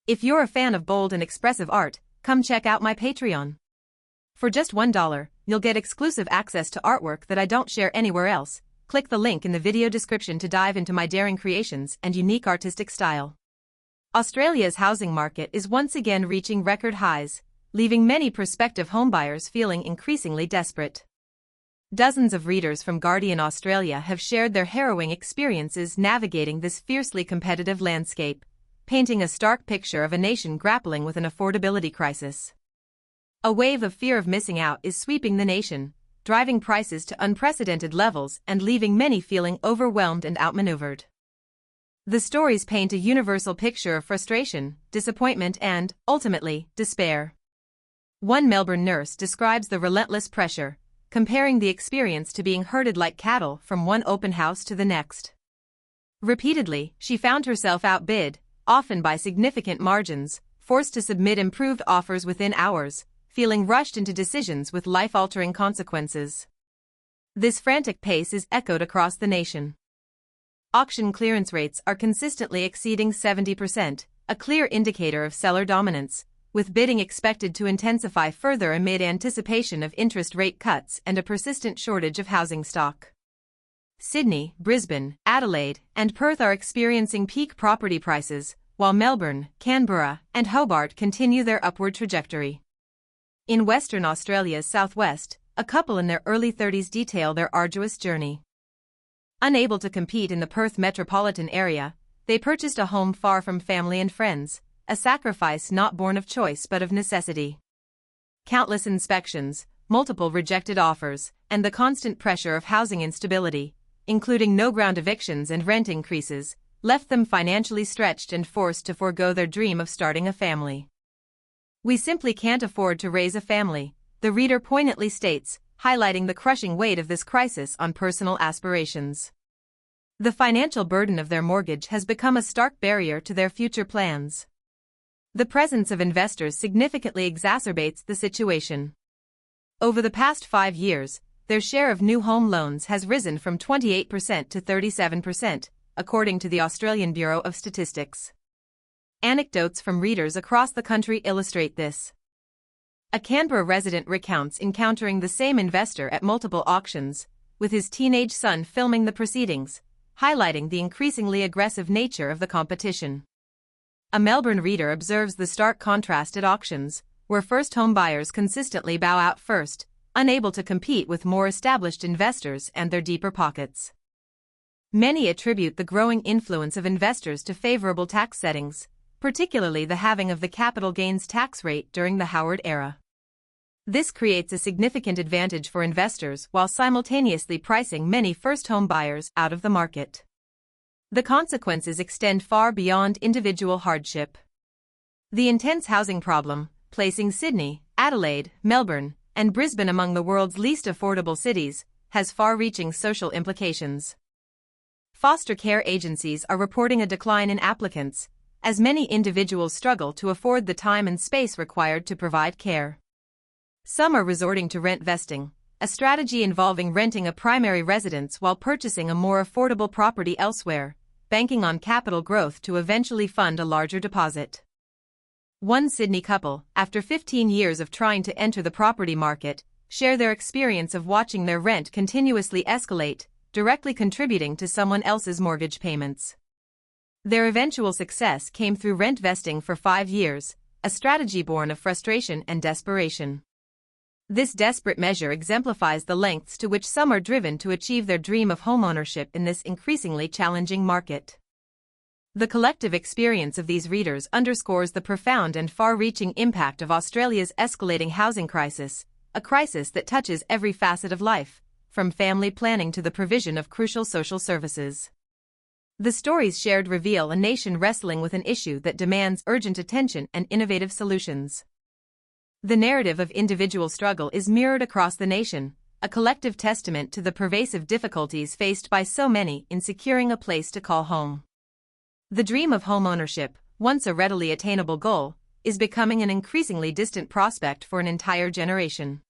If you're a fan of bold and expressive art, come check out my Patreon. For just $1, you'll get exclusive access to artwork that I don't share anywhere else. Click the link in the video description to dive into my daring creations and unique artistic style. Australia's housing market is once again reaching record highs, leaving many prospective homebuyers feeling increasingly desperate. Dozens of readers from Guardian Australia have shared their harrowing experiences navigating this fiercely competitive landscape, painting a stark picture of a nation grappling with an affordability crisis. A wave of fear of missing out is sweeping the nation, driving prices to unprecedented levels and leaving many feeling overwhelmed and outmaneuvered. The stories paint a universal picture of frustration, disappointment and, ultimately, despair. One Melbourne nurse describes the relentless pressure, comparing the experience to being herded like cattle from one open house to the next. Repeatedly, she found herself outbid, often by significant margins, forced to submit improved offers within hours, feeling rushed into decisions with life-altering consequences. This frantic pace is echoed across the nation. Auction clearance rates are consistently exceeding 70%, a clear indicator of seller dominance, with bidding expected to intensify further amid anticipation of interest rate cuts and a persistent shortage of housing stock. Sydney, Brisbane, Adelaide, and Perth are experiencing peak property prices, while Melbourne, Canberra, and Hobart continue their upward trajectory. In Western Australia's southwest, a couple in their early 30s detail their arduous journey. Unable to compete in the Perth metropolitan area, they purchased a home far from family and friends, a sacrifice not born of choice but of necessity. Countless inspections, multiple rejected offers, and the constant pressure of housing instability, including no-ground evictions and rent increases, left them financially stretched and forced to forego their dream of starting a family. "We simply can't afford to raise a family," the reader poignantly states, highlighting the crushing weight of this crisis on personal aspirations. The financial burden of their mortgage has become a stark barrier to their future plans. The presence of investors significantly exacerbates the situation. Over the past 5 years, their share of new home loans has risen from 28% to 37%, according to the Australian Bureau of Statistics. Anecdotes from readers across the country illustrate this. A Canberra resident recounts encountering the same investor at multiple auctions, with his teenage son filming the proceedings, highlighting the increasingly aggressive nature of the competition. A Melbourne reader observes the stark contrast at auctions, where first home buyers consistently bow out first, unable to compete with more established investors and their deeper pockets. Many attribute the growing influence of investors to favorable tax settings, particularly the halving of the capital gains tax rate during the Howard era. This creates a significant advantage for investors while simultaneously pricing many first-home buyers out of the market. The consequences extend far beyond individual hardship. The intense housing problem, placing Sydney, Adelaide, Melbourne, and Brisbane among the world's least affordable cities, has far-reaching social implications. Foster care agencies are reporting a decline in applicants, as many individuals struggle to afford the time and space required to provide care. Some are resorting to rent vesting, a strategy involving renting a primary residence while purchasing a more affordable property elsewhere, banking on capital growth to eventually fund a larger deposit. One Sydney couple, after 15 years of trying to enter the property market, share their experience of watching their rent continuously escalate, directly contributing to someone else's mortgage payments. Their eventual success came through rent vesting for 5 years, a strategy born of frustration and desperation. This desperate measure exemplifies the lengths to which some are driven to achieve their dream of homeownership in this increasingly challenging market. The collective experience of these readers underscores the profound and far-reaching impact of Australia's escalating housing crisis, a crisis that touches every facet of life, from family planning to the provision of crucial social services. The stories shared reveal a nation wrestling with an issue that demands urgent attention and innovative solutions. The narrative of individual struggle is mirrored across the nation, a collective testament to the pervasive difficulties faced by so many in securing a place to call home. The dream of homeownership, once a readily attainable goal, is becoming an increasingly distant prospect for an entire generation.